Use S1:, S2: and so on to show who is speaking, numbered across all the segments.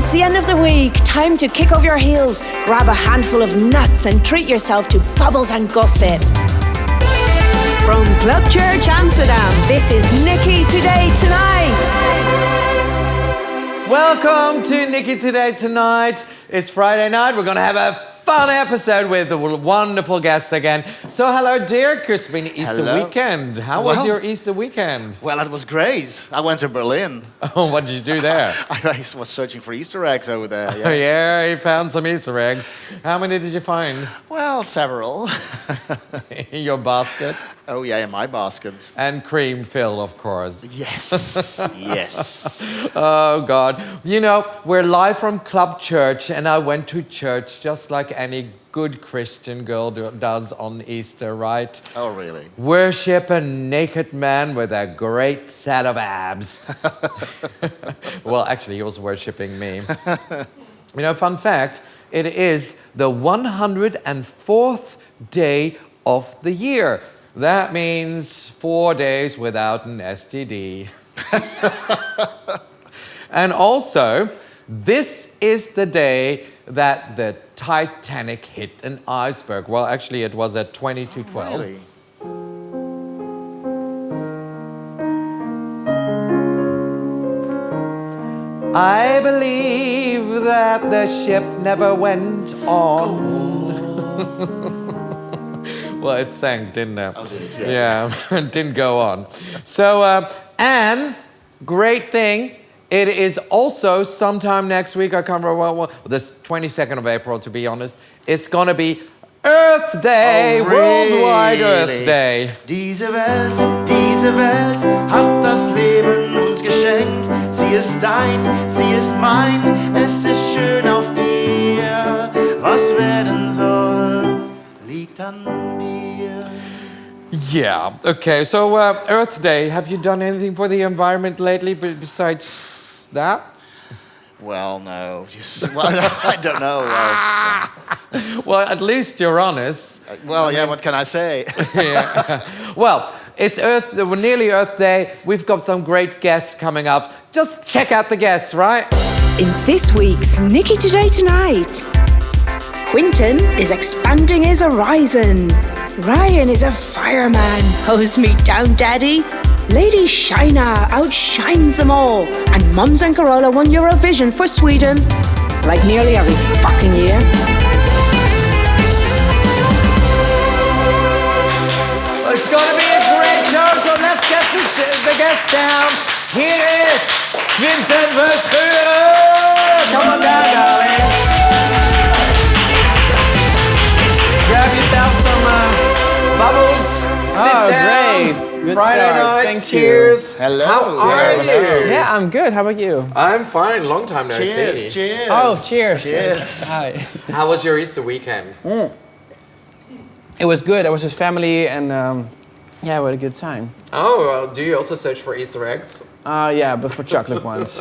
S1: It's the end of the week. Time to kick off your heels, grab a handful of nuts and treat yourself to bubbles and gossip. From Club Church Amsterdam, this is Niki Today Tonight.
S2: Welcome to Niki Today Tonight. It's Friday night. We're going to have a fun episode with wonderful guests again. So hello, Dirk. It's been Easter weekend. How was your Easter weekend?
S3: Well, it was great. I went to Berlin.
S2: Oh, what did you do there?
S3: I was searching for Easter eggs over there.
S2: Yeah. Yeah, you found some Easter eggs. How many did you find?
S3: Well, several.
S2: In your basket?
S3: Oh, yeah, in my basket.
S2: And cream filled, of course.
S3: Yes, yes.
S2: Oh, God. You know, we're live from Club Church, and I went to church just like any good Christian girl does on Easter, right?
S3: Oh, really?
S2: Worship a naked man with a great set of abs. Well, actually, he was worshipping me. You know, fun fact, it is the 104th day of the year. That means 4 days without an STD. And also, this is the day that the Titanic hit an iceberg. Well, actually, it was at 22:12.
S3: Really?
S2: I believe that the ship never went on. Well, it sank, didn't it?
S3: Oh, did it?
S2: Yeah, it didn't go on. So, and great thing, it is also sometime next week, I can't remember, well, this 22nd of April, to be honest, it's going to be Earth Day, Worldwide Earth Day.
S4: Diese Welt hat das Leben uns geschenkt. Sie ist dein, sie ist mein, es ist schön auf ihr. Was werden soll, liegt an dir.
S2: Yeah, okay, so Earth Day, have you done anything for the environment lately besides that?
S3: Well, no. I don't know.
S2: Well, at least you're honest.
S3: What can I say?
S2: Yeah. Well, it's we're nearly Earth Day. We've got some great guests coming up. Just check out the guests, right?
S1: In this week's Niki Today Tonight, Quinten is expanding his horizon. Ryan is a fireman. Hose me down, Daddy. Lady Shaynah outshines them all. And Mums and Carola won Eurovision for Sweden. Like nearly every fucking year.
S2: It's going to be a great show, so let's get the guests down. Here is Quinten Verschure. Come on down, darling. Grab yourself some bubbles. Sit down.
S5: Great. Good
S2: Friday
S5: start.
S2: night.
S5: Thank
S2: Cheers.
S5: You.
S3: Hello.
S2: How are you?
S5: Yeah, I'm good. How about you?
S2: I'm fine. Long time no see.
S3: Cheers.
S5: Oh, cheers.
S3: Cheers.
S5: Hi.
S2: How was your Easter weekend?
S5: It was good. I was with family and yeah, we had a good time.
S2: Oh, well, do you also search for Easter eggs?
S5: Yeah, but for chocolate ones.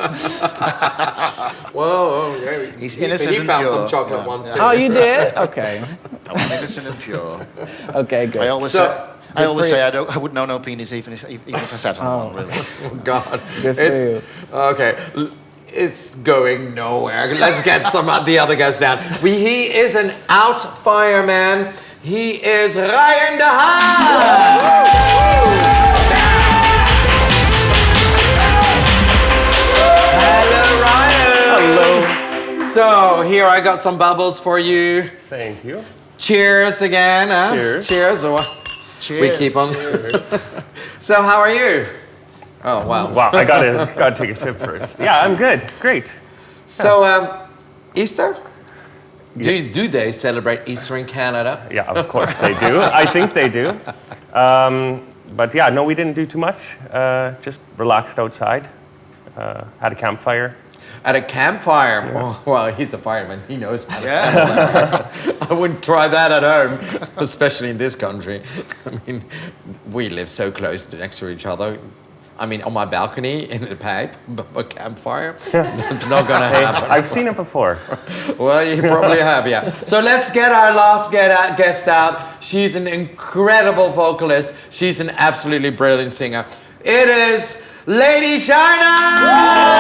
S2: Whoa, yeah.
S3: He's innocent
S2: He
S3: and
S2: found
S3: pure.
S2: some chocolate ones too.
S5: Oh, you did? Okay.
S3: I'm innocent and pure.
S5: Okay, good.
S3: I always say I would know no penis even if I sat on one, really.
S2: Oh, God.
S5: Good for you.
S2: Okay. It's going nowhere. Let's get some of the other guys down. He is an out fireman. He is Ryan de Haan. Hello, Ryan.
S6: Hello.
S2: So here I got some bubbles for you.
S6: Thank you.
S2: Cheers again. Huh?
S6: Cheers.
S2: Cheers.
S3: Cheers.
S2: We keep on. So how are you? Oh wow.
S6: Wow, I gotta take a sip first. Yeah, I'm good. Great.
S2: So Easter? Do they celebrate Easter in Canada?
S6: Yeah, of course they do. I think they do. But yeah, no, we didn't do too much. Just relaxed outside. Had a campfire.
S2: At a campfire? Yeah. Oh, well, he's a fireman. He knows how to I wouldn't try that at home, especially in this country. I mean, we live so close next to each other. I mean, on my balcony in a pipe, a campfire. It's not going to happen.
S6: I've seen it before.
S2: Well, you probably have, yeah. So let's get our last guest out. She's an incredible vocalist. She's an absolutely brilliant singer. It is Lady Shaynah!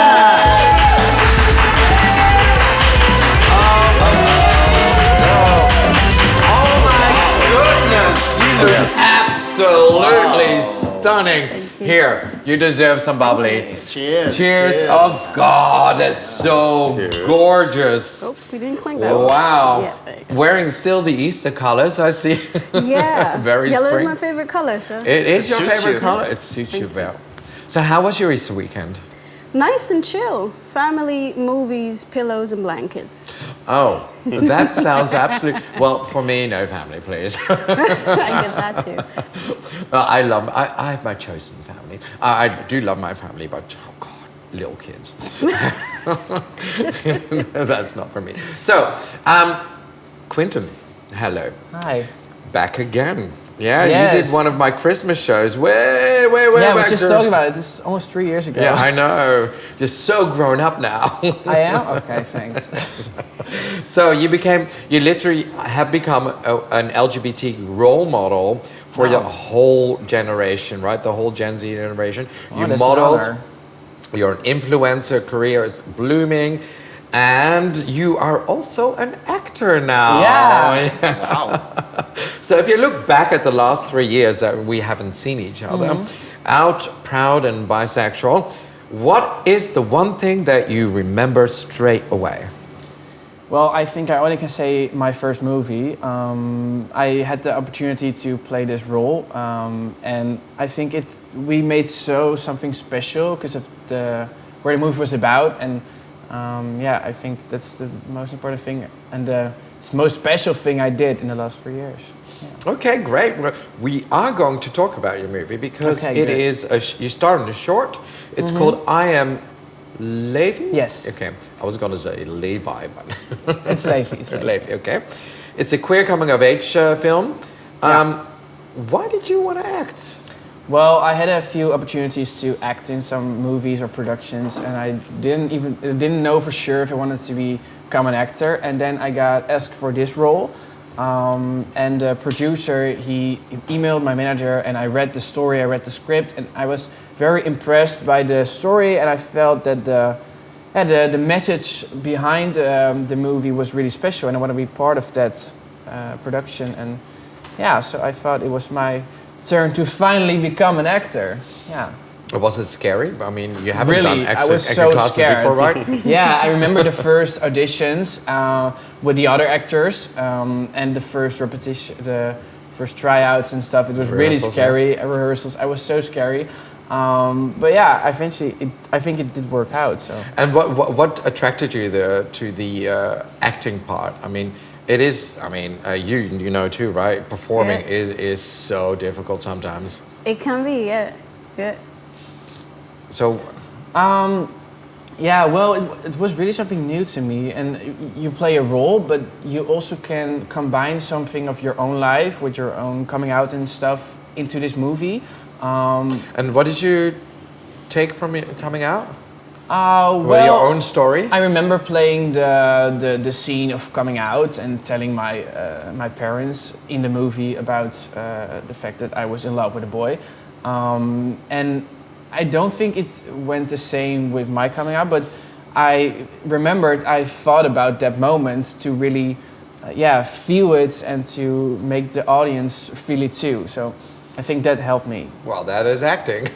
S2: look absolutely stunning. Here, you deserve some bubbly.
S3: Cheers.
S2: Oh God, that's so gorgeous.
S7: Oh, we didn't clink that.
S2: Wow.
S7: Yeah, there you go.
S2: Wearing still the Easter colors, I see.
S7: Yeah.
S2: Very
S7: Yellow
S2: spring.
S7: is my favorite color, so.
S2: It is your
S3: suits
S2: favorite
S3: you.
S2: color. It suits you well. So how was your Easter weekend?
S7: Nice and chill. Family, movies, pillows, and blankets.
S2: Oh, that sounds absolutely... Well, for me, no family, please.
S7: I get that too.
S2: I have my chosen family. I do love my family, but oh God, little kids. That's not for me. So, Quinten, hello.
S5: Hi.
S2: Back again. Yeah,
S5: Yes.
S2: you did one of my Christmas shows way
S5: Yeah,
S2: back
S5: we just
S2: there.
S5: talked about it. This is almost 3 years ago.
S2: Yeah, I know. You're so grown up now.
S5: I am? Okay, thanks.
S2: So you literally have become an LGBT role model for your whole generation, right? The whole Gen Z generation. You
S5: that's an
S2: modeled,
S5: honor.
S2: you're an influencer, career is blooming, and you are also an actor now.
S5: Yeah.
S3: Wow.
S2: So if you look back at the last 3 years that we haven't seen each other, out, proud and bisexual, what is the one thing that you remember straight away?
S5: Well, I think I only can say my first movie. I had the opportunity to play this role, and I think we made something special because of where the movie was about, and I think that's the most important thing and the most special thing I did in the last 3 years. Yeah.
S2: Okay, great. Well, we are going to talk about your movie because
S5: Okay,
S2: it
S5: good.
S2: is you starred in a short. It's called I Am Levi?
S5: Yes.
S2: Okay, I was going to say Levi, but
S5: It's Levi. It's Levi.
S2: Levi, okay. It's a queer coming-of-age film. Why did you want to act?
S5: Well, I had a few opportunities to act in some movies or productions, and I didn't know for sure if I wanted to become an actor. And then I got asked for this role, and the producer he emailed my manager, and I read the story, I read the script, and I was very impressed by the story, and I felt that the message behind the movie was really special, and I want to be part of that production. And yeah, so I thought it was my turn to finally become an actor. Yeah.
S2: Was it scary? I mean, you haven't
S5: Really,
S2: done
S5: I was
S2: acting
S5: so
S2: classes
S5: scared.
S2: before, right?
S5: Yeah, I remember the first auditions with the other actors and the first repetition, the first tryouts and stuff. It was really
S2: Rehearsals,
S5: scary. Rehearsals. I was so scary. But yeah, eventually, I think it did work out. So.
S2: And what attracted you to the acting part? I mean, it is. I mean, you know too, right? Performing is so difficult sometimes.
S7: It can be, yeah.
S2: So,
S5: Yeah, well, it was really something new to me, and you play a role, but you also can combine something of your own life with your own coming out and stuff into this movie.
S2: and what did you take from it coming out?
S5: Well,
S2: Your own story?
S5: I remember playing the scene of coming out and telling my parents in the movie about the fact that I was in love with a boy, and I don't think it went the same with my coming out, but I remembered I thought about that moment to really feel it and to make the audience feel it too. So I think that helped me.
S2: Well, that is acting.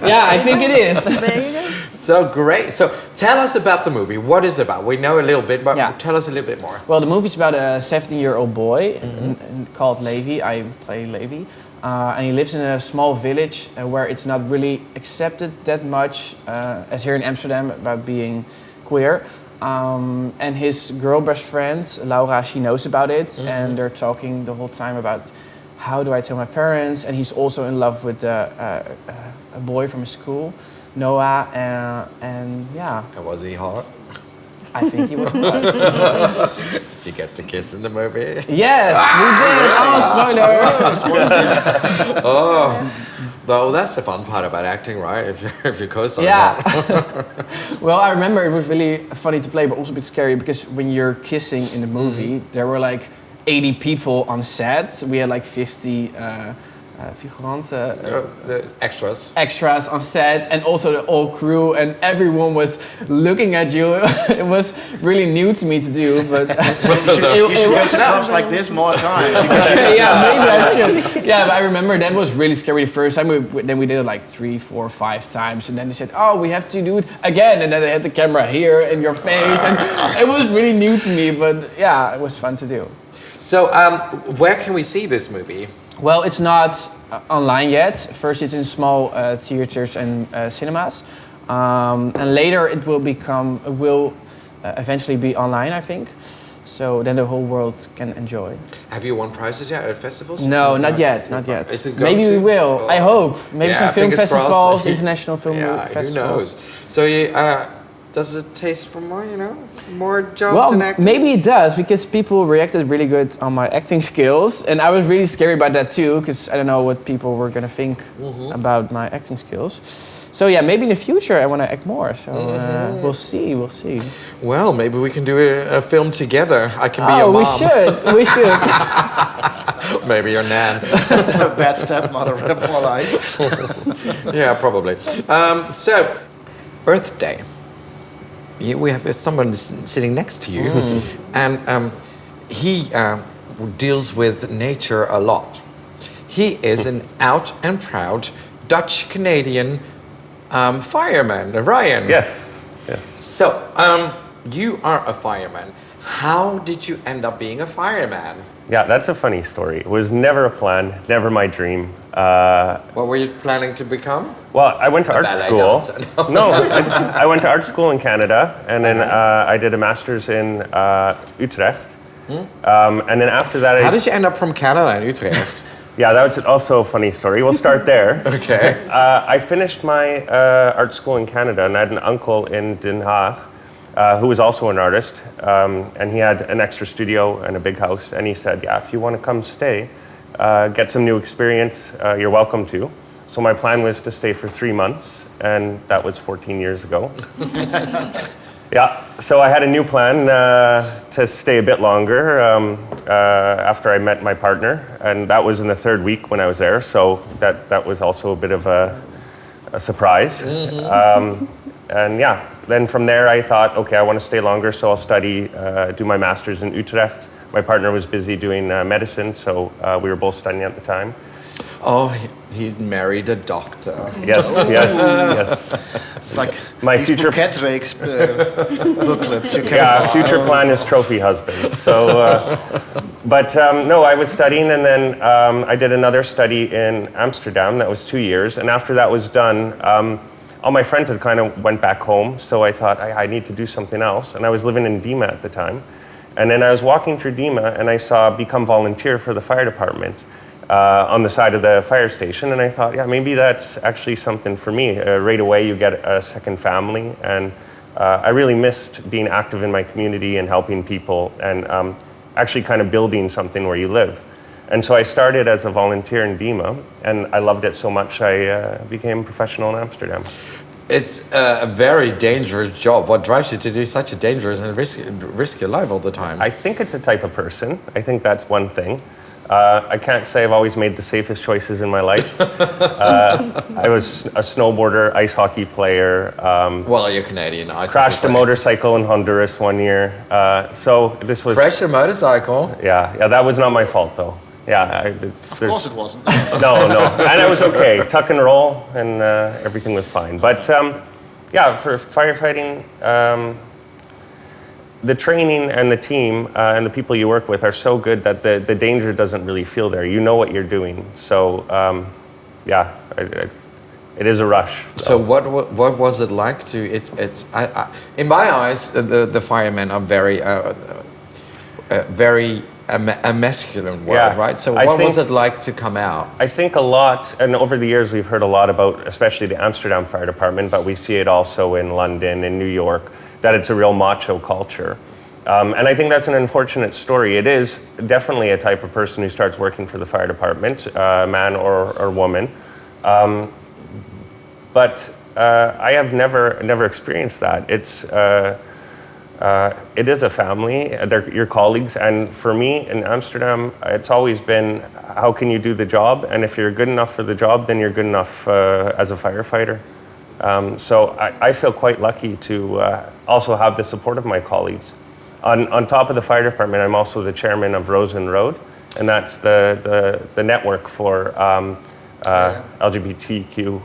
S5: Yeah, I think it is.
S7: There you go.
S2: So great. So tell us about the movie. What is it about? We know a little bit, but
S5: Yeah.
S2: tell us a little bit more.
S5: Well, the movie's about a 17-year-old boy called Levi. I play Levi. And he lives in a small village where it's not really accepted that much as here in Amsterdam about being queer. And his girl best friend, Laura, she knows about it. And they're talking the whole time about how do I tell my parents. And he's also in love with a boy from his school, Noah. And yeah,
S2: And was he hot?
S5: I think he was hot.
S2: Did you get to kiss in the movie?
S5: Yes, we did. Oh, spoiler.
S2: Well, that's the fun part about acting, right? If your co-star
S5: Yeah.
S2: is hot.
S5: Well, I remember it was really funny to play, but also a bit scary because when you're kissing in the movie, there were like 80 people on set. We had like 50 figuranten,
S2: The extras.
S5: extras on set, and also the whole crew, and everyone was looking at you. It was really new to me to do, but
S3: You should go to clubs like this more times.
S5: yeah, maybe I should. Yeah, but I remember that was really scary the first time. Then we did it like 3, 4, 5 times, and then they said, "Oh, we have to do it again," and then they had the camera here in your face, and it was really new to me. But yeah, it was fun to do.
S2: So, where can we see this movie?
S5: Well, it's not online yet. First, it's in small theaters and cinemas, and later it will eventually be online, I think. So then the whole world can enjoy.
S2: Have you won prizes yet at festivals?
S5: No, not yet, not yet.
S2: Is it
S5: Maybe we will. I hope. Maybe some film
S2: fingers crossed.
S5: festivals, international film festivals.
S2: Who knows? So, does it taste for more? More jobs
S5: Well,
S2: in acting?
S5: maybe it does, because people reacted really good on my acting skills, and I was really scary about that too, because I don't know what people were gonna think about my acting skills. So yeah, maybe in the future I want to act more. So we'll see.
S2: Well, maybe we can do a film together. I can be your mom.
S5: We should.
S2: Maybe your nan.
S3: Bad stepmother, more like.
S2: Yeah, probably. So, Earth Day. We have someone sitting next to you, and he deals with nature a lot. He is an out and proud Dutch-Canadian fireman, Ryan.
S6: Yes.
S2: So, you are a fireman. How did you end up being a fireman?
S6: Yeah, that's a funny story. It was never a plan, never my dream.
S2: What were you planning to become?
S6: Well, I went to art
S2: ballet
S6: school.
S2: dancer.
S6: No, I went to art school in Canada, and then I did a master's in Utrecht. And then after that,
S2: How did you end up from Canada and Utrecht?
S6: Yeah, that was also a funny story. We'll start there.
S2: Okay.
S6: I finished my art school in Canada, and I had an uncle in Den Haag who was also an artist, and he had an extra studio and a big house, and he said, yeah, if you want to come stay, get some new experience, you're welcome to. So my plan was to stay for 3 months, and that was 14 years ago. Yeah, so I had a new plan to stay a bit longer after I met my partner, and that was in the 3rd week when I was there, so that was also a bit of a surprise. And yeah, then from there I thought, okay, I want to stay longer, so I'll study, do my master's in Utrecht. My partner was busy doing medicine, so we were both studying at the time.
S2: Oh, he married a doctor.
S6: Yes, yes.
S3: It's like
S6: My
S3: these
S6: future
S3: Boeketreeks booklets. You can
S6: Yeah, future plan is trophy husband. So, but no, I was studying, and then I did another study in Amsterdam. That was 2 years, and after that was done, all my friends had kind of went back home. So I thought I need to do something else, and I was living in Dima at the time. And then I was walking through Dima, and I saw Become Volunteer for the fire department on the side of the fire station, and I thought, yeah, maybe that's actually something for me. Right away, you get a second family, and I really missed being active in my community and helping people, and actually kind of building something where you live. And so I started as a volunteer in Dima, and I loved it so much I became a professional in Amsterdam.
S2: It's a very dangerous job. What drives you to do such a dangerous and risk your life all the time?
S6: I think it's a type of person. I think that's one thing. I can't say I've always made the safest choices in my life. I was a snowboarder, ice hockey player.
S2: Well, you're Canadian.
S6: Crashed a motorcycle in Honduras one year. So this was...
S2: Crashed a motorcycle?
S6: Yeah, that was not my fault though. Yeah,
S3: Of course it wasn't.
S6: No, and I was okay. Tuck and roll, and everything was fine. But yeah, for firefighting, the training and the team and the people you work with are so good that the danger doesn't really feel there. You know what you're doing. So yeah, it is a rush.
S2: So what was it like to? In my eyes, the firemen are very a masculine word,
S6: Yeah,
S2: right? So
S6: I
S2: what
S6: think-
S2: was it like to come out?
S6: I think a lot, and over the years we've heard a lot about, especially the Amsterdam Fire Department, but we see it also in London and New York, that it's a real macho culture. And I think that's an unfortunate story. It is definitely a type of person who starts working for the fire department, man or woman. But I have never experienced that. It is a family, they're your colleagues, and for me in Amsterdam, it's always been how can you do the job? And if you're good enough for the job, then you're good enough as a firefighter. So I feel quite lucky to also have the support of my colleagues. On top of the fire department, I'm also the chairman of Rosen Road, and that's the network for LGBTQ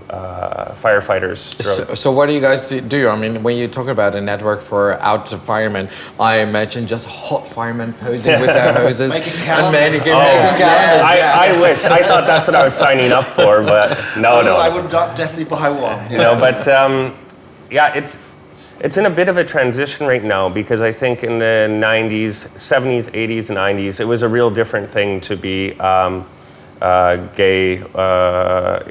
S6: firefighters.
S2: So what do you guys do? I mean, when you talk about a network for out firemen, I imagine just hot firemen posing with their hoses
S3: Making
S2: and
S3: calendars.
S2: making calendars.
S6: I wish. I thought that's what I was signing up for, but no.
S3: I would definitely buy one. Yeah.
S6: No, but yeah, it's in a bit of a transition right now, because I think in the 90s, 70s, 80s, 90s, it was a real different thing to be gay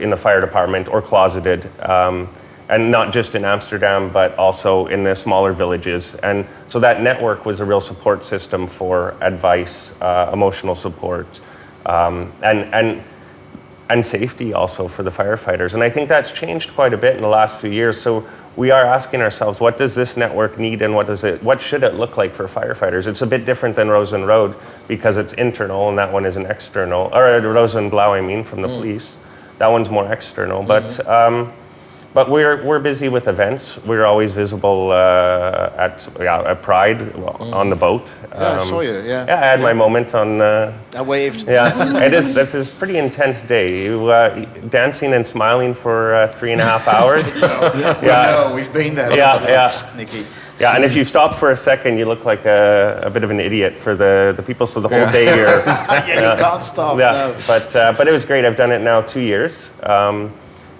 S6: in the fire department or closeted, and not just in Amsterdam, but also in the smaller villages. And so that network was a real support system for advice, emotional support, and safety also for the firefighters. And I think that's changed quite a bit in the last few years. So we are asking ourselves, what does this network need, and what should it look like for firefighters? It's a bit different than Rosen Road, because it's internal, and that one is an external, or Rosen Blau, I mean, from the police. That one's more external, but we're busy with events. We're always visible at Pride on the boat.
S3: I saw you. Yeah.
S6: Yeah, I had my moment on.
S3: I waved.
S6: Yeah, this is a pretty intense day. You dancing and smiling for 3.5 hours.
S3: No, we've been there.
S6: Yeah.
S3: Niki.
S6: Yeah, and if you stop for a second, you look like a bit of an idiot for the people. So the whole day you're.
S3: You can't stop.
S6: Yeah,
S3: No.
S6: but it was great. I've done it now 2 years.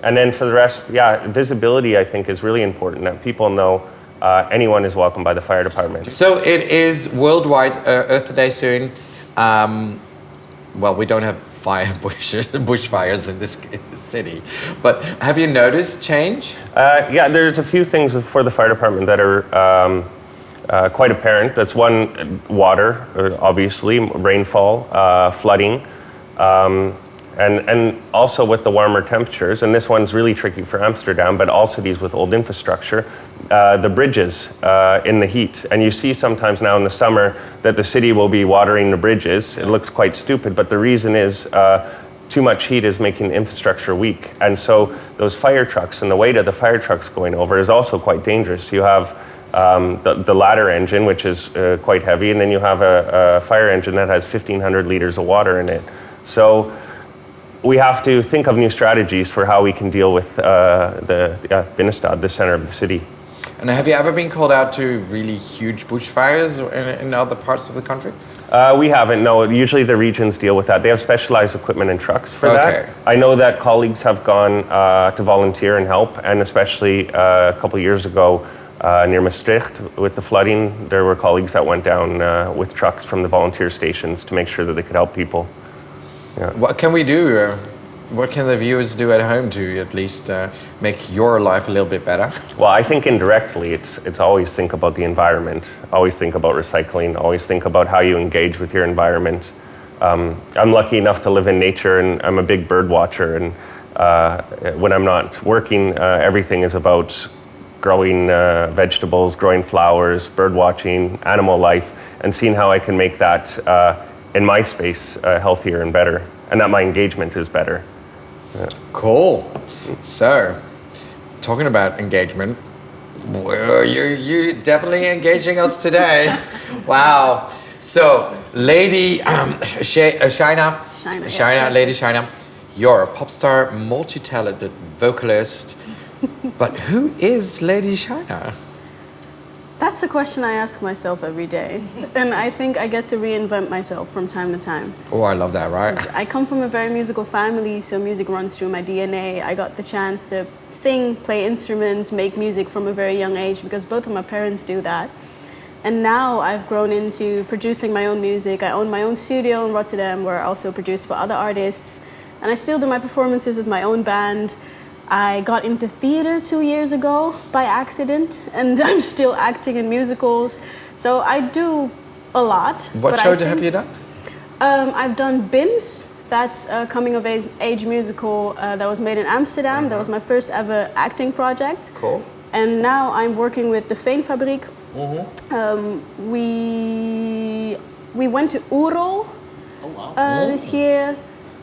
S6: And then for the rest, visibility I think is really important, that people know anyone is welcome by the fire department.
S2: So it is Worldwide Earth Day soon. Well, we don't have bushfires in this city, but have you noticed change?
S6: Yeah, there's a few things for the fire department that are quite apparent. That's one, water, obviously, rainfall, flooding. And also with the warmer temperatures, and this one's really tricky for Amsterdam, but all cities with old infrastructure, the bridges in the heat. And you see sometimes now in the summer that the city will be watering the bridges. It looks quite stupid, but the reason is too much heat is making infrastructure weak. And so those fire trucks and the weight of the fire trucks going over is also quite dangerous. You have the ladder engine, which is quite heavy, and then you have a fire engine that has 1,500 liters of water in it. So we have to think of new strategies for how we can deal with the Binnenstad, the center of the city.
S2: And have you ever been called out to really huge bushfires in other parts of the country?
S6: We haven't, no. Usually the regions deal with that. They have specialized equipment and trucks for that. I know that colleagues have gone to volunteer and help, and especially a couple years ago near Maastricht with the flooding, there were colleagues that went down with trucks from the volunteer stations to make sure that they could help people. Yeah.
S2: What can we do? What can the viewers do at home to at least make your life a little bit better?
S6: Well, I think indirectly, it's always think about the environment, always think about recycling, always think about how you engage with your environment. I'm lucky enough to live in nature, and I'm a big bird watcher, and when I'm not working, everything is about growing vegetables, growing flowers, bird watching, animal life, and seeing how I can make that in my space healthier and better, and that my engagement is better. Yeah.
S2: Cool. So, talking about engagement, well, you're definitely engaging us today. Wow. So, Lady Shaynah, Lady Shaynah, you're a pop star, multi-talented vocalist, but who is Lady Shaynah?
S7: That's the question I ask myself every day. And I think I get to reinvent myself from time to time.
S2: Oh, I love that, right?
S7: I come from a very musical family, so music runs through my DNA. I got the chance to sing, play instruments, make music from a very young age because both of my parents do that. And now I've grown into producing my own music. I own my own studio in Rotterdam where I also produce for other artists. And I still do my performances with my own band. I got into theater 2 years ago by accident, and I'm still acting in musicals. So I do a lot.
S2: What show have you done?
S7: I've done BIMS. That's a coming of age musical that was made in Amsterdam. Mm-hmm. That was my first ever acting project.
S2: Cool.
S7: And now I'm working with the Veenfabriek.
S2: Mm-hmm.
S7: We went to Oerol this year.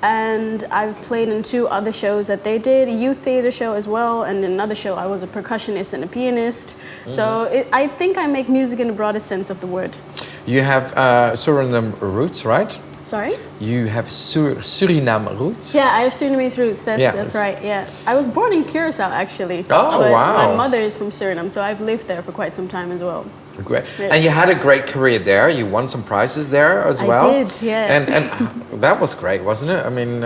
S7: and I've played in 2 other shows that they did, a youth theater show as well, and in another show I was a percussionist and a pianist. So I think I make music in the broadest sense of the word.
S2: You have Suriname roots, right?
S7: Sorry?
S2: You have Suriname roots?
S7: Yeah, I have Surinamese roots.
S2: Yeah.
S7: That's right. Yeah, I was born in Curaçao actually.
S2: Oh,
S7: but
S2: wow.
S7: My mother is from Suriname, so I've lived there for quite some time as well.
S2: Great.
S7: Yeah.
S2: And you had a great career there. You won some prizes there as well.
S7: I did, yeah.
S2: And that was great, wasn't it? I mean...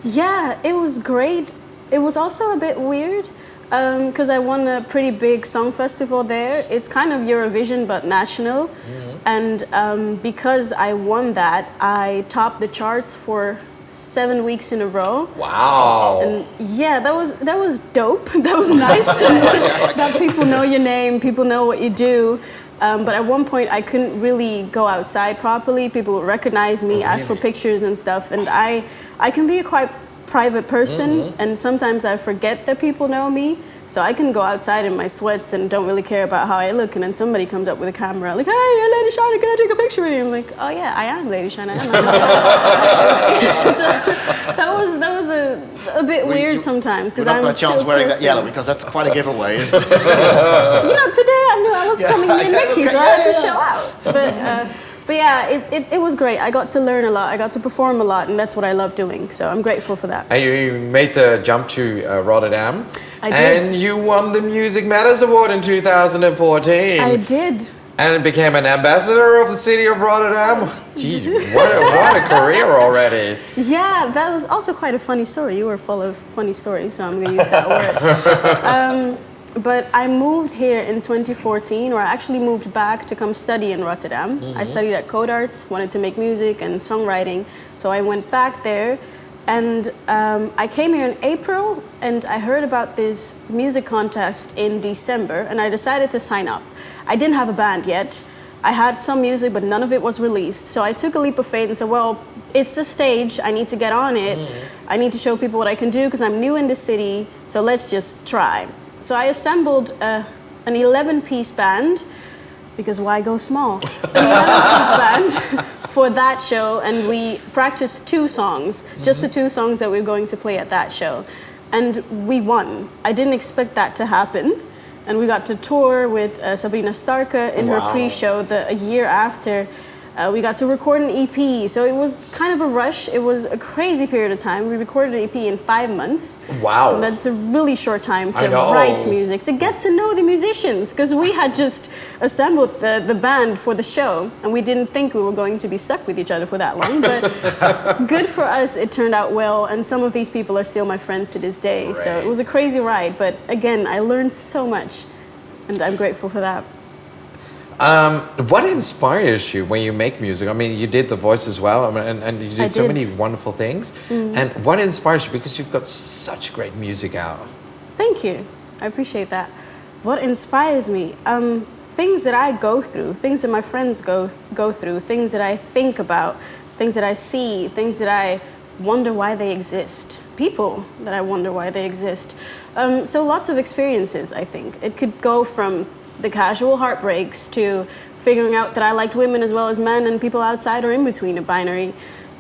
S7: Yeah, it was great. It was also a bit weird because I won a pretty big song festival there. It's kind of Eurovision but national. And because I won that, I topped the charts for 7 weeks in a row.
S2: Wow.
S7: And yeah, that was dope. That was nice to know that people know your name, people know what you do. But at one point I couldn't really go outside properly. People would recognize me, ask for pictures and stuff. And I can be a quite private person, and sometimes I forget that people know me. So I can go outside in my sweats and don't really care about how I look, and then somebody comes up with a camera, like, "Hey, you're Lady Shaynah, can I take a picture with you?" I'm like, "Oh yeah, I am Lady Shaynah." So that was a bit weird sometimes because I'm
S3: not by chance
S7: still
S3: wearing that
S7: person.
S3: yellow, because that's quite a giveaway, isn't it?
S7: Today I knew I was coming near Niki, so I had to show out. But yeah, it was great. I got to learn a lot. I got to perform a lot, and that's what I love doing. So I'm grateful for that.
S2: And you made the jump to Rotterdam.
S7: I did.
S2: And you won the Music Matters Award in 2014.
S7: I did.
S2: And became an ambassador of the city of Rotterdam. Geez, what a career already.
S7: Yeah, that was also quite a funny story. You were full of funny stories, so I'm going to use that word. But I moved here in 2014, or I actually moved back to come study in Rotterdam. I studied at Codarts, wanted to make music and songwriting, so I went back there. And I came here in April, and I heard about this music contest in December, and I decided to sign up. I didn't have a band yet. I had some music, but none of it was released. So I took a leap of faith and said, well, it's the stage, I need to get on it. I need to show people what I can do because I'm new in the city, so let's just try. So I assembled an 11-piece band, because why go small? An 11-piece band for that show, and we practiced 2 songs, just the 2 songs that we were going to play at that show. And we won. I didn't expect that to happen. And we got to tour with Sabrina Starke in her pre-show a year after. We got to record an EP, so it was kind of a rush. It was a crazy period of time. We recorded an EP in 5 months.
S2: Wow.
S7: And that's a really short time to write music, to get to know the musicians, because we had just assembled the band for the show, and we didn't think we were going to be stuck with each other for that long, but good for us, it turned out well, and some of these people are still my friends to this day. Great. So it was a crazy ride, but again, I learned so much, and I'm grateful for that.
S2: What inspires you when you make music? I mean, you did the voice as well, and you did so many wonderful things. And what inspires you? Because you've got such great music out.
S7: Thank you. I appreciate that. What inspires me? Things that I go through, things that my friends go through, things that I think about, things that I see, things that I wonder why they exist, people that I wonder why they exist. So lots of experiences, I think. It could go from the casual heartbreaks to figuring out that I liked women as well as men and people outside or in between a binary.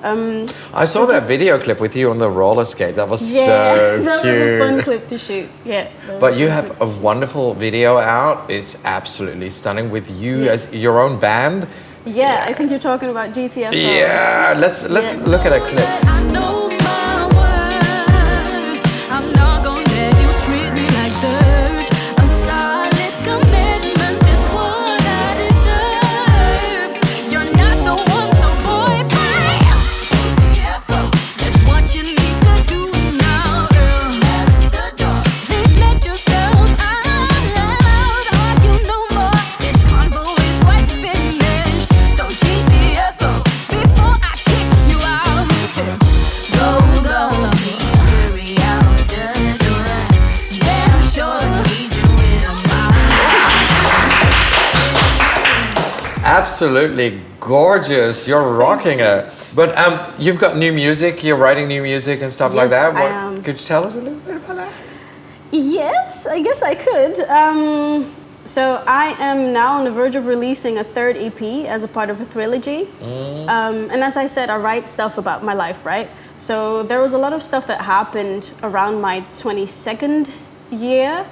S2: I saw that video clip with you on the roller skate. That was so cute.
S7: That was a fun clip to shoot. Yeah.
S2: But you have a wonderful video out. It's absolutely stunning with you as your own band.
S7: Yeah, I think you're talking about GTFO.
S2: Yeah, let's look at a clip.
S8: I know my worth. I'm not gonna let you treat me like dirt. A solid commitment is what I deserve. You're not the one, so boy, bye. GTFO, that's what you need to do now, girl. There is the door. Please let yourself out loud. Argue no more. This convo is quite finished. So GTFO, before I kick you out, go, please hurry out the door. Damn sure need you in a
S2: Absolutely gorgeous. You're rocking it. But you've got new music. You're writing new music and stuff like that.
S7: Yes, I am.
S2: Could you tell us a little bit about that?
S7: Yes, I guess I could. So I am now on the verge of releasing a 3rd EP as a part of a trilogy. And as I said, I write stuff about my life, right? So there was a lot of stuff that happened around my 22nd year,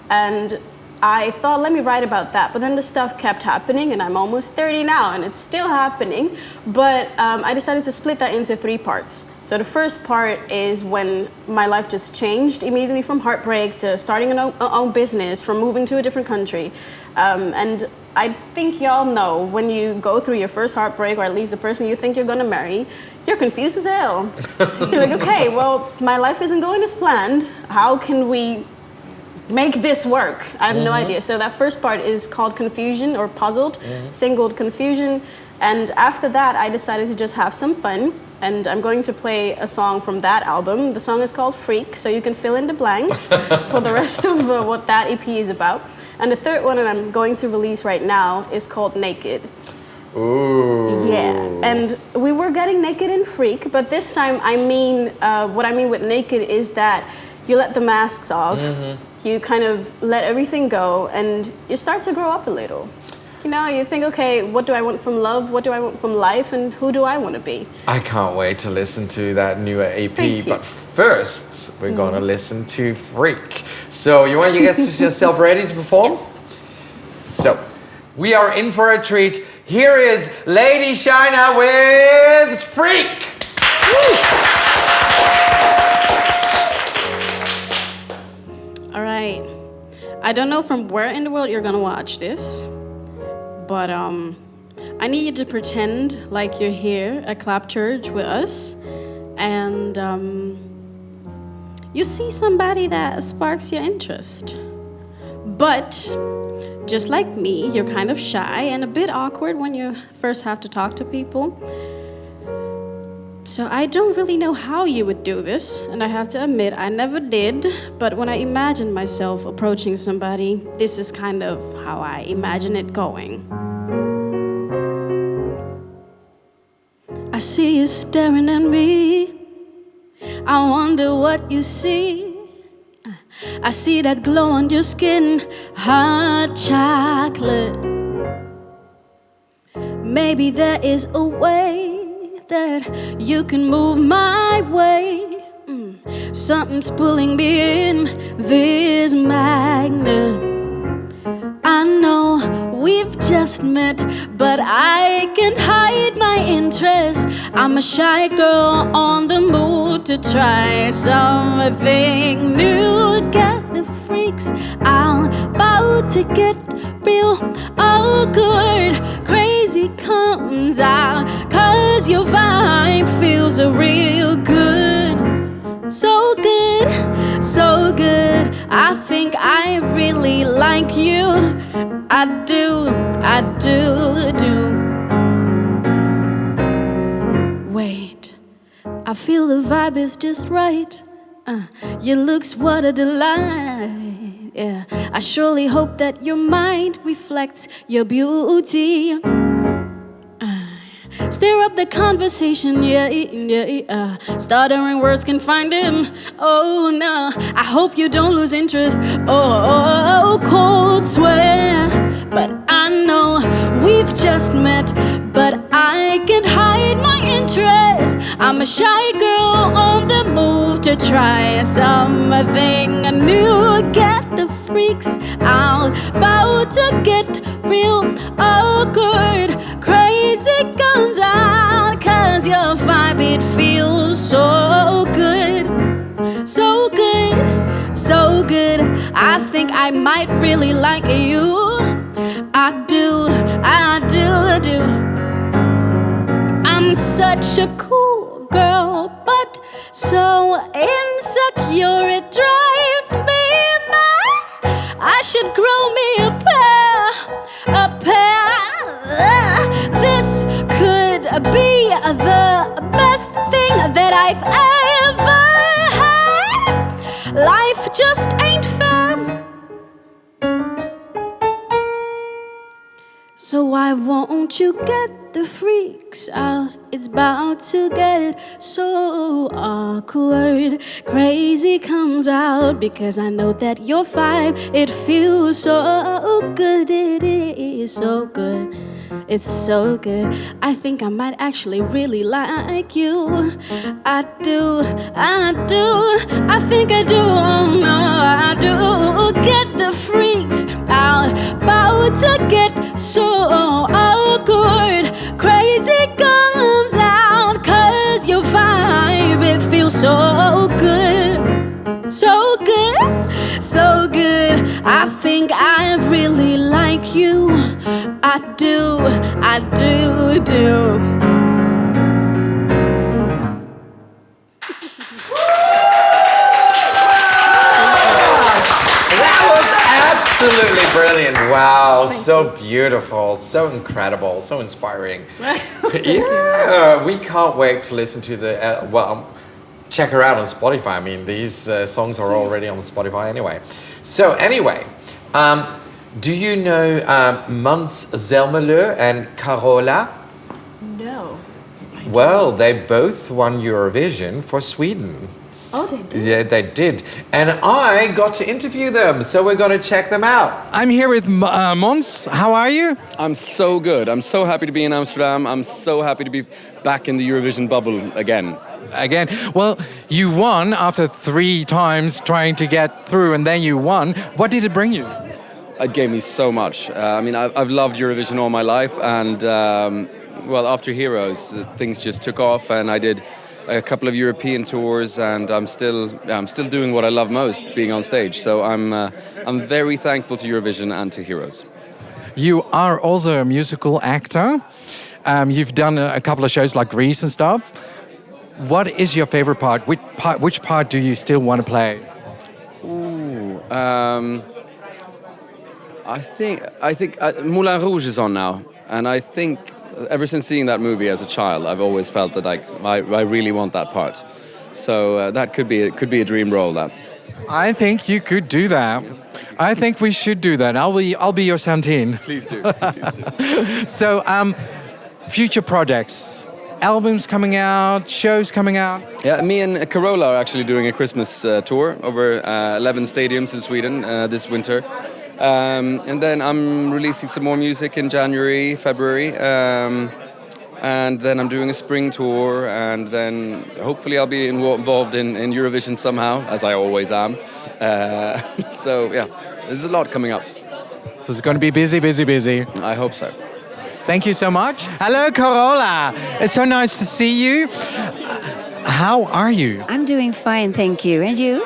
S7: and I thought, let me write about that. But then the stuff kept happening, and I'm almost 30 now, and it's still happening. But I decided to split that into 3 parts. So the first part is when my life just changed immediately from heartbreak to starting an own business, from moving to a different country. And I think y'all know when you go through your first heartbreak, or at least the person you think you're gonna marry, you're confused as hell. You're like, okay, well, my life isn't going as planned. How can we make this work? I have no idea. So that first part is called Confusion, or Puzzled, singled Confusion. And after that, I decided to just have some fun. And I'm going to play a song from that album. The song is called Freak, so you can fill in the blanks for the rest of what that EP is about. And the third one that I'm going to release right now is called Naked.
S2: Ooh.
S7: Yeah, and we were getting naked in Freak, but this time I mean, what I mean with naked is that you let the masks off, you kind of let everything go, and you start to grow up a little. You know, you think, okay, what do I want from love? What do I want from life? And who do I want to be?
S2: I can't wait to listen to that newer EP.
S7: Thank you.
S2: But first, we're gonna listen to Freak. So you want to get yourself ready to perform?
S7: Yes.
S2: So we are in for a treat. Here is Lady Shaynah with Freak.
S7: All right. I don't know from where in the world you're gonna watch this, but I need you to pretend like you're here at Clap Church with us, and you see somebody that sparks your interest. But just like me, you're kind of shy and a bit awkward when you first have to talk to people. So I don't really know how you would do this, and I have to admit I never did, but when I imagine myself approaching somebody, this is kind of how I imagine it going. I see you staring at me, I wonder what you see. I see that glow on your skin, hot chocolate. Maybe there is a way that you can move my way. Something's pulling me in, this magnet. I know we've just met, but I can't hide my interest. I'm a shy girl on the mood to try something new. Get the freaks out, about to get real awkward. Crazy comes out, 'cause your vibe feels real good. So good, so good. I think I really like you. I do, I do. Wait, I feel the vibe is just right. Your looks, what a delight. Yeah, I surely hope that your mind reflects your beauty. Stir up the conversation, yeah. Stuttering words can find him. Oh no, I hope you don't lose interest. Oh, cold sweat. But I know we've just met, but I can't hide my interest. I'm a shy girl on the move to try something new. Get the freaks out, about to get real awkward. Crazy comes out, 'cause your vibe, it feels so good. So good, so good. I think I might really like you. I do. I'm such a cool girl, but so insecure it drives me mad. I should grow me a pair. This could be the best thing that I've ever had. Life just ain't fair. So why won't you get the freaks out. It's about to get so awkward. Crazy comes out because I know that your vibe, it feels so good. It is so good. It's so good. I think I might actually really like you. I do, I think I do. Oh no, I do. Get the freaks out. About to get so awkward. Crazy comes out. Cause your vibe, it feels so good. So good, so good. I think I really like you. I do.
S2: Absolutely brilliant. Wow, so beautiful, so incredible, so inspiring. Yeah, we can't wait to listen to the, check her out on Spotify. I mean, these songs are already on Spotify anyway. So anyway, do you know Mans Zelmerleu and Carola?
S7: No.
S2: Well, they both won Eurovision for Sweden.
S7: Oh, they did?
S2: Yeah, they did. And I got to interview them, so we're going to check them out.
S9: I'm here with Mons. How are you?
S10: I'm so good. I'm so happy to be in Amsterdam. I'm so happy to be back in the Eurovision bubble again.
S9: Well, you won after 3 times trying to get through, and then you won. What did it bring you?
S10: It gave me so much. I mean, I've loved Eurovision all my life, and well, after Heroes, things just took off, and I did a couple of European tours, and I'm still doing what I love most, being on stage. So I'm very thankful to Eurovision and to Heroes.
S9: You are also a musical actor. You've done a couple of shows like Grease and stuff. What is your favorite part? Which part do you still want to play?
S10: I think Moulin Rouge is on now, and I think ever since seeing that movie as a child, I've always felt that I really want that part. So that could be a dream role. That
S9: I think you could do that. I think we should do that. I'll be your Santine.
S10: Please do.
S9: So, future projects, albums coming out, shows coming out.
S10: Yeah, me and Carola are actually doing a Christmas tour over 11 stadiums in Sweden this winter. And then I'm releasing some more music in January, February. And then I'm doing a spring tour, and then hopefully I'll be involved in Eurovision somehow, as I always am. So yeah, there's a lot coming up.
S9: So it's going to be busy, busy, busy.
S10: I hope so.
S9: Thank you so much. Hello, Carola. It's so nice to see you. How are you?
S11: I'm doing fine, thank you. And you?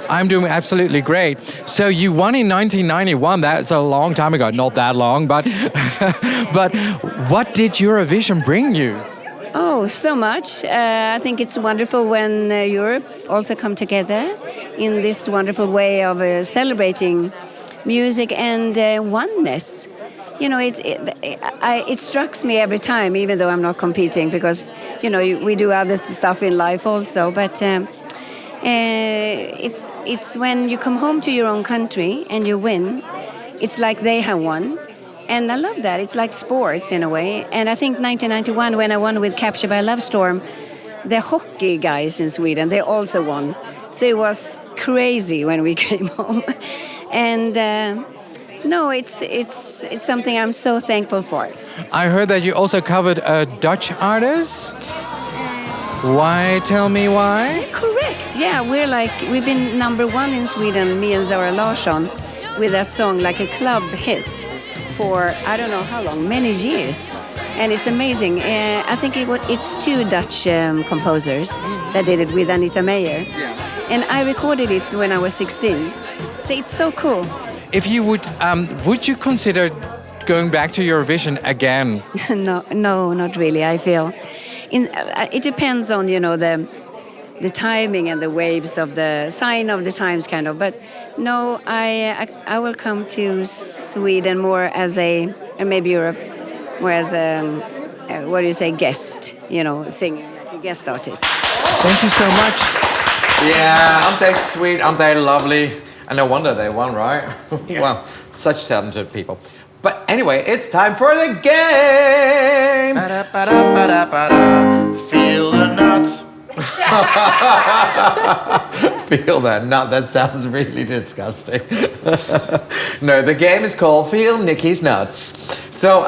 S9: I'm doing absolutely great. So you won in 1991. That's a long time ago. Not that long, but but what did Eurovision bring you?
S11: Oh, so much. I think it's wonderful when Europe also come together in this wonderful way of celebrating music and oneness. You know, it strikes me every time, even though I'm not competing, because, you know, we do other stuff in life also, but it's when you come home to your own country and you win, it's like they have won. And I love that. It's like sports in a way. And I think 1991, when I won with Capture by Love Storm, the hockey guys in Sweden, they also won. So it was crazy when we came home. And no, it's something I'm so thankful for.
S9: I heard that you also covered a Dutch artist. Why? Tell me why.
S11: Correct. Yeah, we've been #1 in Sweden, me and Zara Larsson, with that song, like a club hit, for I don't know how long, many years, and it's amazing. I think it's 2 Dutch composers that did it with Anita Meijer, and I recorded it when I was 16. So it's so cool.
S9: If you would you consider going back to Eurovision again?
S11: No, not really. I feel it depends on, you know, the timing and the waves of the sign of the times, kind of. But no, I will come to Sweden more as and maybe Europe more as what do you say, guest, you know, singing, like a guest artist.
S9: Thank you so much.
S2: Yeah, aren't they sweet? Aren't they lovely? And no wonder they won, right?
S5: Yeah.
S2: Wow, such talented people. But anyway, it's time for the game.
S3: Ba-da-ba-da-ba-da-ba-da. Feel the nut.
S2: Feel that nut. That sounds really disgusting. No, the game is called Feel Niki's Nuts. So,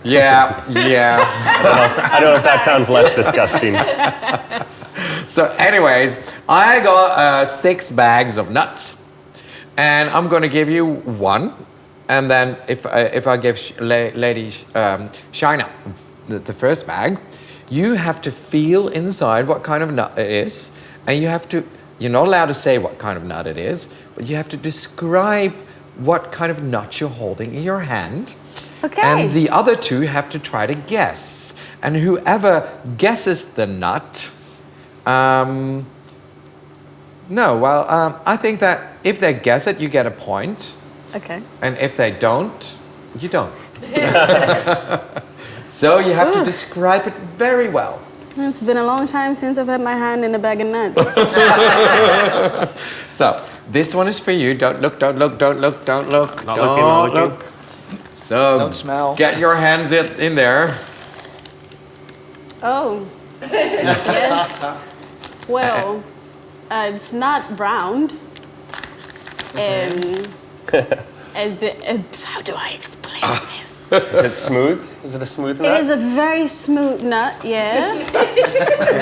S2: yeah.
S6: I don't know if that sounds less disgusting.
S2: So, anyways, I got 6 bags of nuts, and I'm going to give you one, and then if I give Lady Shaynah the first bag, you have to feel inside what kind of nut it is, and you're not allowed to say what kind of nut it is, but you have to describe what kind of nut you're holding in your hand.
S7: Okay.
S2: And the other 2 have to try to guess. And whoever guesses the nut, I think that if they guess it, you get a point.
S7: Okay.
S2: And if they don't, you don't. So you have to describe it very well.
S7: It's been a long time since I've had my hand in a bag of nuts.
S2: So this one is for you. Don't look.
S6: Not looking.
S2: So
S3: Don't smell.
S2: Get your hands in there.
S7: Oh. Yes. Well, it's not round. And how do I explain this?
S6: Is it smooth? Is it a smooth nut?
S7: It is a very smooth nut, yeah.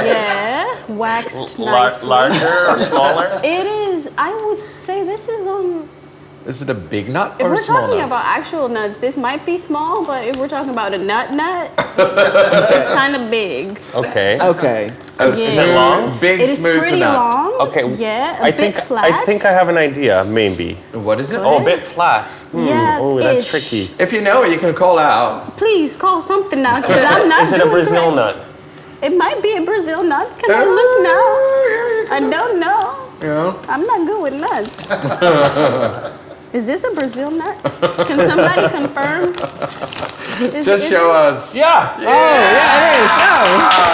S7: Yeah, waxed nicely.
S6: Larger or smaller?
S7: It is, I would say this is
S2: Is it a big nut
S7: if
S2: or a
S7: we're
S2: small
S7: talking
S2: nut?
S7: about actual nuts, this might be small, but if we're talking about a nut, it's kind of big.
S6: Okay.
S5: Okay.
S2: Oh,
S7: Yeah.
S6: Is it long?
S2: Big
S7: It is
S2: smooth
S7: pretty
S2: nut.
S7: long.
S6: Okay.
S7: Yeah, a
S6: I
S7: bit
S6: think
S7: flat.
S6: I think I have an idea, maybe.
S2: What is it?
S6: Oh, a bit flat.
S7: Yeah,
S6: Oh, that's
S7: ish.
S6: tricky.
S2: If you know it, you can call out.
S7: Please call something out, because I'm not
S6: Is it a
S7: doing
S6: Brazil
S7: great.
S6: nut?
S7: It might be a Brazil nut. Can I look now? I don't know.
S2: Yeah.
S7: I'm not good with nuts. Is this a Brazil nut? Can somebody confirm?
S2: Just show us.
S6: Yeah.
S5: Oh, yeah, it is.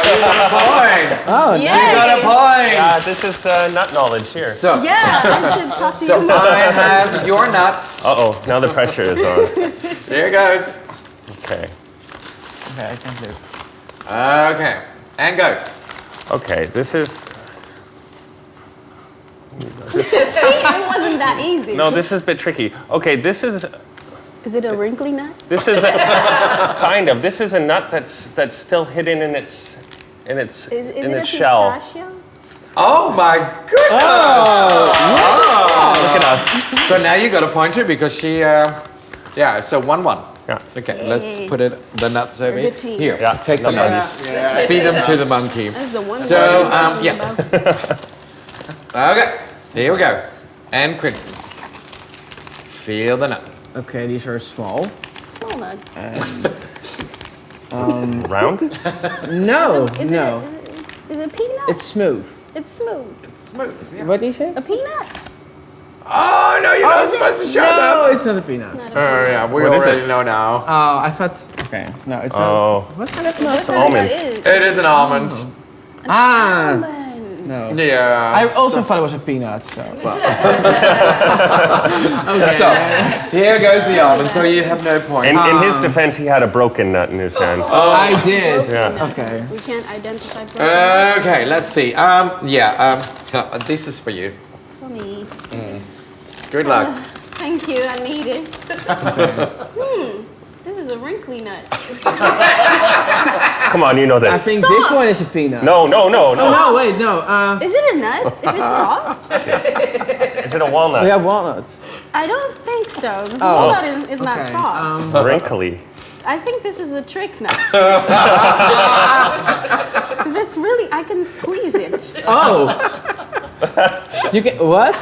S2: You got a point.
S5: Oh,
S7: Yeah.
S2: You got a point.
S6: This is nut knowledge here.
S2: So,
S7: Yeah, I should talk to
S2: so
S7: you more.
S2: I have your nuts.
S6: Uh-oh, now the pressure is on.
S2: Here goes.
S6: Okay.
S5: Okay, I can do it.
S2: Okay, and go.
S6: Okay, this is...
S7: See, it wasn't that easy.
S6: No, this is a bit tricky. Okay, this is
S7: Is it a wrinkly nut?
S6: a, kind of. This is a nut that's still hidden in its
S7: Is
S6: in
S7: it a
S6: its shell.
S7: pistachio?
S2: Oh my goodness!
S6: Look at us.
S2: So now you got a pointer because she, yeah. So 1-1.
S6: Yeah.
S2: Okay, let's put the nuts over
S7: Good team.
S2: here.
S6: Yeah,
S2: Take the nuts.
S3: Yeah.
S2: Feed them to the monkey.
S7: That's the one
S2: So,
S7: word I'm thinking
S2: yeah.
S7: about.
S2: Okay, here we go. And Quinten. Feel the nuts.
S5: Okay, these are small.
S7: Small nuts.
S6: Round?
S5: No,
S7: Is
S5: no.
S7: it a peanut?
S5: It's smooth.
S7: It's smooth.
S2: It's smooth. Yeah.
S5: What do you say?
S7: A peanut?
S2: Oh no, you're not supposed to show
S5: No,
S2: them.
S5: it's not a peanut.
S2: Oh yeah, we
S6: What is
S2: already
S6: it?
S2: know now.
S5: Oh, I thought. Okay, no, it's not.
S6: Oh.
S5: What kind of nut?
S7: What
S6: almond.
S7: is?
S2: It is an almond.
S5: Ah,
S7: Almond.
S5: no.
S2: Yeah.
S5: I also thought it was a peanut. So.
S2: So here goes the almond. So you have no point.
S6: In his defense, he had a broken nut in his hand.
S5: I did.
S6: Yeah.
S5: Okay.
S7: We can't identify
S2: Okay, let's see. This is for you.
S7: for me.
S2: Good luck.
S7: Thank you, I need it. This is a wrinkly nut.
S6: Come on, you know
S5: I
S6: this.
S5: think this one is a peanut.
S6: No.
S5: Oh no, wait, no.
S7: Is it a nut? If it's soft?
S6: Is it a walnut?
S5: We have walnuts.
S7: I don't think so. Because
S5: Oh.
S7: walnut is not
S5: Okay.
S7: soft.
S6: Wrinkly.
S7: I think this is a trick nut. Because it's really, I can squeeze it.
S5: Oh. You can what?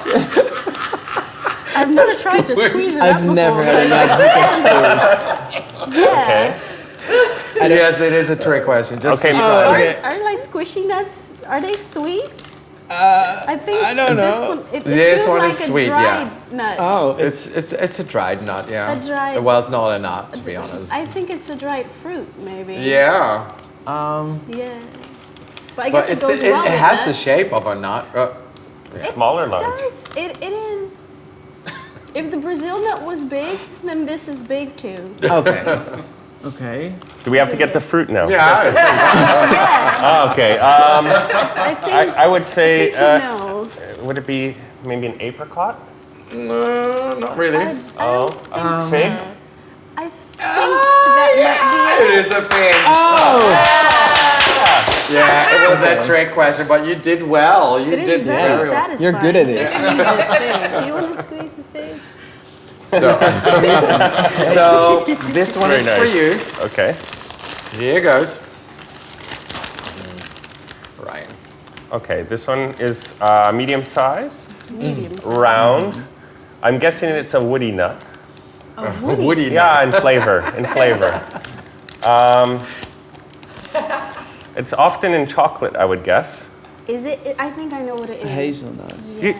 S7: I've never tried to squeeze it up
S5: I've
S7: before.
S5: never had a nut you can squeeze.
S7: Yeah.
S2: Yes, it is a trick question. Just
S6: Okay.
S5: Oh, okay.
S7: Are like squishy nuts, are they sweet? I think
S5: I don't
S7: this
S5: know.
S7: one, it
S2: This
S7: feels
S2: one
S7: like
S2: is
S7: a
S2: sweet,
S7: dried nut.
S5: Oh,
S2: it's a dried nut, yeah.
S7: A dried-
S2: Well, it's not a nut, to be honest.
S7: I think it's a dried fruit, maybe.
S2: Yeah,
S7: Yeah. But I guess
S2: but
S7: it goes
S2: it
S7: well with
S2: has the
S7: nuts.
S2: shape of a nut.
S6: Small or large?
S7: It is. If the Brazil nut was big, then this is big too.
S5: Okay. Okay.
S6: Do we have to get the fruit now?
S2: Yeah.
S6: Oh, okay.
S7: I think
S6: I would say,
S7: no.
S6: would it be maybe an apricot?
S2: No, not really.
S7: I don't think
S6: Fig?
S7: so. I think that might
S2: It is a fig. Yeah, it was a trick question, but you did well. You
S7: be it. It
S2: did
S7: is very
S2: well.
S7: satisfying.
S5: You're good at
S7: to
S5: it.
S7: squeeze this fig. Do you want to squeeze the fig?
S2: So this one
S6: Very
S2: is for
S6: nice.
S2: you.
S6: Okay.
S2: Here goes. Ryan.
S6: Okay, this one is medium size,
S7: Medium size.
S6: round. I'm guessing it's a woody nut.
S7: A woody.
S2: Woody.
S6: Yeah, in flavor. It's often in chocolate, I would guess.
S7: Is it? I think I know what it is.
S5: Hazelnut.
S7: Yeah.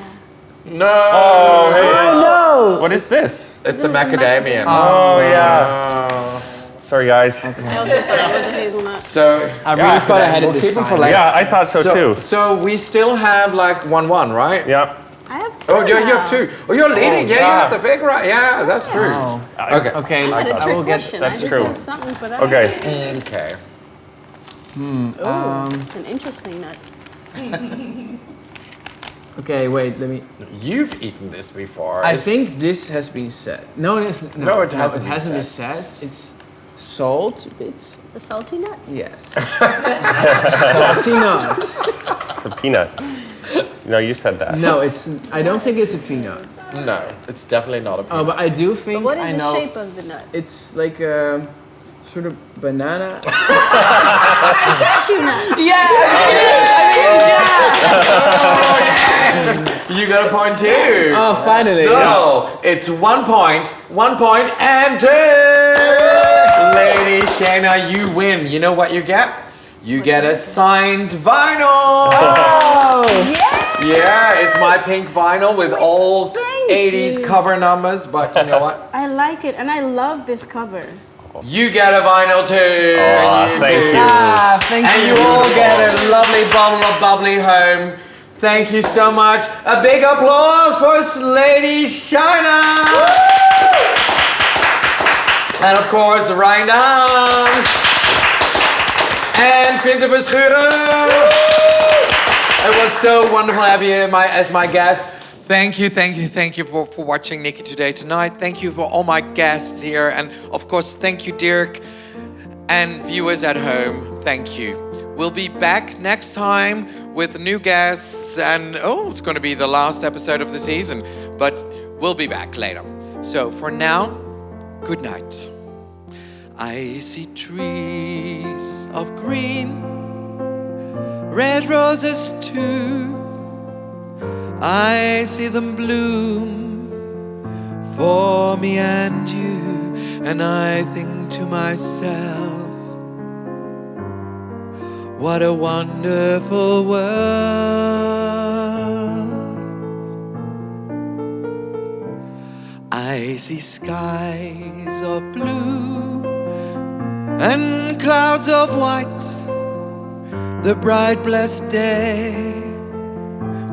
S2: No.
S7: Oh
S6: What is this?
S2: It's a macadamia.
S6: Oh, yeah. Sorry, guys.
S7: no! I also thought it was a hazelnut.
S2: So
S5: I really thought I had it
S2: we'll
S5: this
S2: keep them
S5: time.
S2: for later.
S6: Yeah, I thought so too.
S2: So we still have like 1-1, right?
S6: Yeah.
S7: I have two.
S2: Oh, you
S7: now.
S2: have 2. Oh, you're leading.
S6: Oh,
S2: yeah, you
S6: yeah.
S2: have the fig right. Yeah, that's true.
S5: Oh.
S2: Okay.
S5: Okay.
S7: I had a
S5: I
S7: trick
S5: will get.
S7: question.
S6: that's
S7: I
S6: true.
S7: deserve something for that.
S6: Okay.
S2: Okay.
S7: Oh, it's an interesting nut.
S5: Okay. Wait. Let me.
S2: You've eaten this before.
S5: I
S2: It's-
S5: think this has been said. No, it isn't.
S2: No, it hasn't
S5: It
S2: been
S5: hasn't been said. It's salt a bit.
S7: The salty nut.
S5: Yes. Salty nut.
S6: It's a peanut. No, you said that.
S5: No, it's. I don't think it's a peanut.
S2: No, it's definitely not a peanut.
S5: Oh, but I do think.
S7: But what is
S5: I
S7: the
S5: know
S7: shape of the nut?
S5: It's like a sort of banana.
S7: Cashew nut.
S2: You got a point too.
S5: Oh, finally.
S2: So it's 1 point, and 2. Lady Shaynah, you win. You know what you get? You get a signed vinyl. Yeah, it's my pink vinyl with all
S7: Thank
S2: 80s
S7: you.
S2: cover numbers. But you know what?
S7: I like it, and I love this cover.
S2: You get a vinyl too. and
S6: thank
S2: too.
S6: you.
S5: Ah, thank
S2: And you all get a lovely bottle of bubbly home. Thank you so much. A big applause for Lady Shaynah. And of course, Ryan and Quinten Verschure. It was so wonderful to have you as my guest. Thank you for watching Niki Today Tonight. Thank you for all my guests here. And of course, thank you, Dirk. And viewers at home, thank you. We'll be back next time with new guests. And it's going to be the last episode of the season. But we'll be back later. So for now, good night. I see trees of green, red roses too. I see them bloom for me and you, and I think to myself, what a wonderful world. I see skies of blue and clouds of white, the bright blessed day,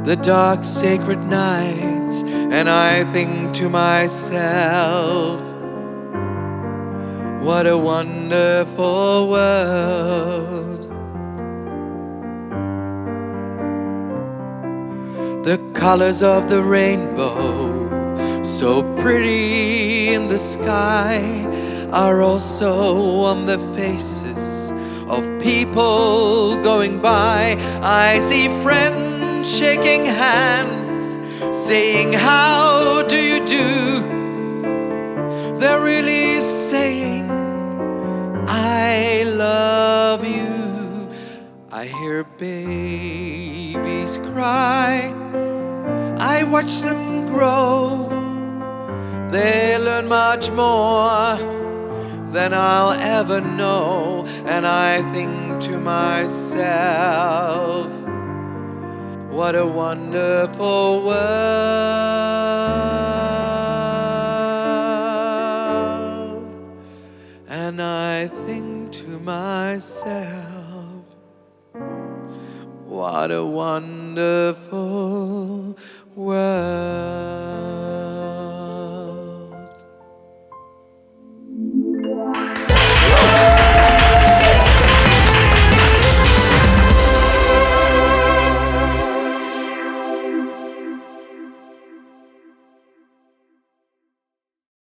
S2: the dark sacred nights, and I think to myself, what a wonderful world. The colors of the rainbow, so pretty in the sky, are also on the faces of people going by. I see friends shaking hands, saying, how do you do? They're really saying, I love you. I hear babies cry, I watch them grow. They learn much more than I'll ever know, and I think to myself, what a wonderful world. And I think to myself, what a wonderful world.